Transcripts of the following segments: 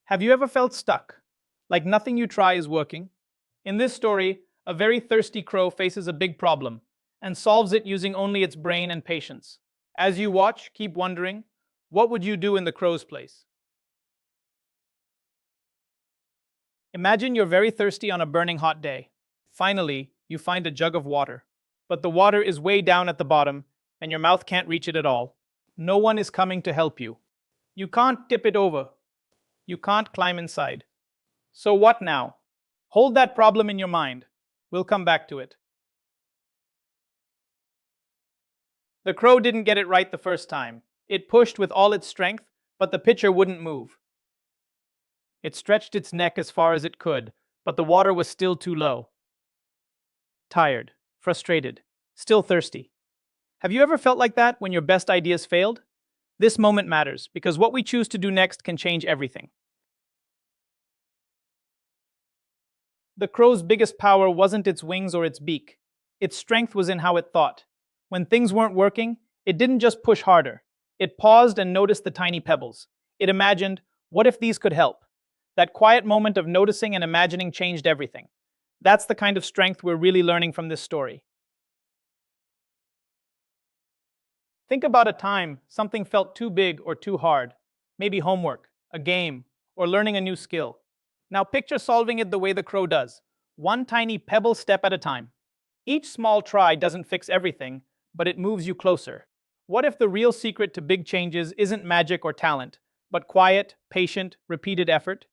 Have you ever felt stuck? Like nothing you try is working? In this story, a very thirsty crow faces a big problem and solves it using only its brain and patience. As you watch, keep wondering, what would you do in the crow's place? Imagine you're very thirsty on a burning hot day. Finally, you find a jug of water. But the water is way down at the bottom, and your mouth can't reach it at all. No one is coming to help you. You can't tip it over. You can't climb inside. So what now? Hold that problem in your mind. We'll come back to it. The crow didn't get it right the first time. It pushed with all its strength, but the pitcher wouldn't move. It stretched its neck as far as it could, but the water was still too low. Tired, frustrated, still thirsty. Have you ever felt like that when your best ideas failed? This moment matters because what we choose to do next can change everything. The crow's biggest power wasn't its wings or its beak. Its strength was in how it thought. When things weren't working, it didn't just push harder. It paused and noticed the tiny pebbles. It imagined, what if these could help? That quiet moment of noticing and imagining changed everything. That's the kind of strength we're really learning from this story. Think about a time something felt too big or too hard. Maybe homework, a game, or learning a new skill. Now picture solving it the way the crow does, one tiny pebble step at a time. Each small try doesn't fix everything, but it moves you closer. What if the real secret to big changes isn't magic or talent, but quiet, patient, repeated effort?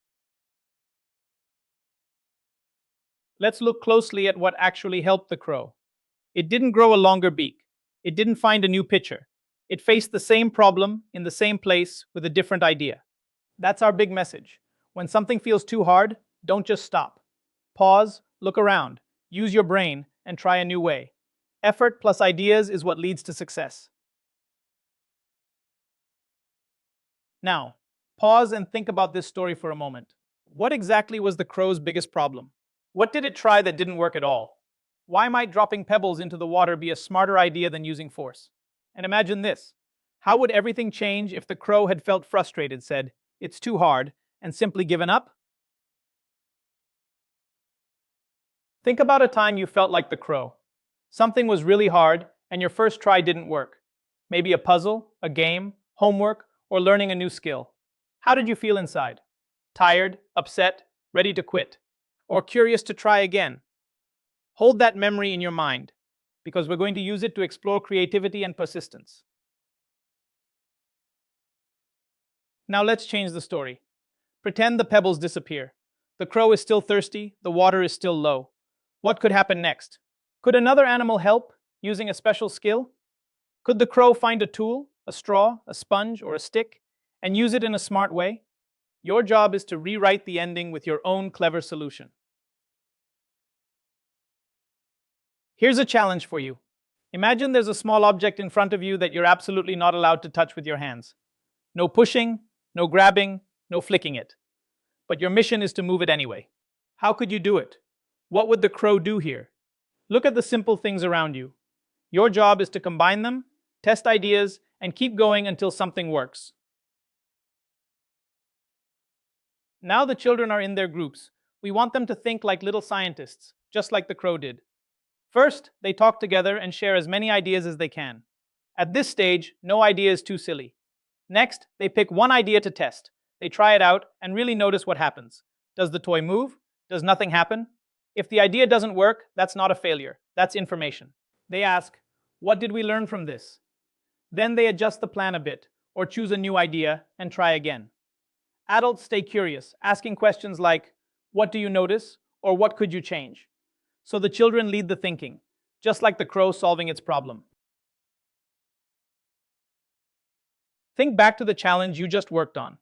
Let's look closely at what actually helped the crow. It didn't grow a longer beak. It didn't find a new pitcher. It faced the same problem in the same place with a different idea. That's our big message. When something feels too hard, don't just stop. Pause, look around, use your brain, and try a new way. Effort plus ideas is what leads to success. Now, pause and think about this story for a moment. What exactly was the crow's biggest problem? What did it try that didn't work at all? Why might dropping pebbles into the water be a smarter idea than using force? And imagine this. How would everything change if the crow had felt frustrated, said, "It's too hard," and simply given up? Think about a time you felt like the crow. Something was really hard, and your first try didn't work. Maybe a puzzle, a game, homework, or learning a new skill. How did you feel inside? Tired, upset, ready to quit? Or curious to try again? Hold that memory in your mind, because we're going to use it to explore creativity and persistence. Now let's change the story. Pretend the pebbles disappear. The crow is still thirsty, the water is still low. What could happen next? Could another animal help, using a special skill? Could the crow find a tool, a straw, a sponge, or a stick, and use it in a smart way? Your job is to rewrite the ending with your own clever solution. Here's a challenge for you. Imagine there's a small object in front of you that you're absolutely not allowed to touch with your hands. No pushing, no grabbing, no flicking it. But your mission is to move it anyway. How could you do it? What would the crow do here? Look at the simple things around you. Your job is to combine them, test ideas, and keep going until something works. Now the children are in their groups. We want them to think like little scientists, just like the crow did. First, they talk together and share as many ideas as they can. At this stage, no idea is too silly. Next, they pick one idea to test. They try it out and really notice what happens. Does the toy move? Does nothing happen? If the idea doesn't work, that's not a failure. That's information. They ask, what did we learn from this? Then they adjust the plan a bit, or choose a new idea and try again. Adults stay curious, asking questions like, what do you notice? Or what could you change? So the children lead the thinking, just like the crow solving its problem. Think back to the challenge you just worked on.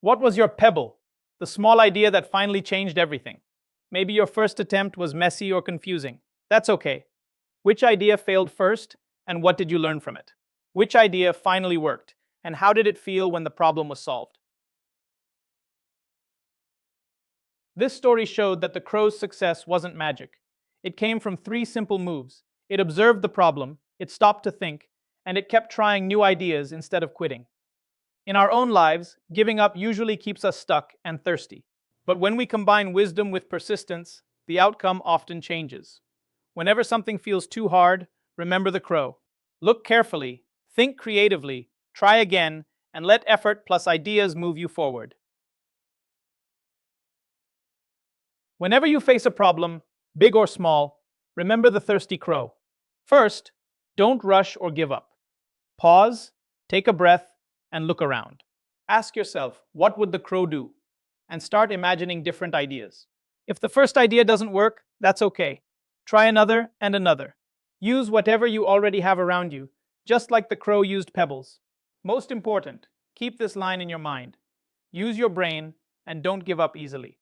What was your pebble? The small idea that finally changed everything. Maybe your first attempt was messy or confusing. That's okay. Which idea failed first, and what did you learn from it? Which idea finally worked, and how did it feel when the problem was solved? This story showed that the crow's success wasn't magic. It came from 3 simple moves. It observed the problem, it stopped to think, and it kept trying new ideas instead of quitting. In our own lives, giving up usually keeps us stuck and thirsty. But when we combine wisdom with persistence, the outcome often changes. Whenever something feels too hard, remember the crow. Look carefully, think creatively, try again, and let effort plus ideas move you forward. Whenever you face a problem, big or small, remember the thirsty crow. First, don't rush or give up. Pause, take a breath, and look around. Ask yourself, what would the crow do? And start imagining different ideas. If the first idea doesn't work, that's okay. Try another and another. Use whatever you already have around you, just like the crow used pebbles. Most important, keep this line in your mind. Use your brain and don't give up easily.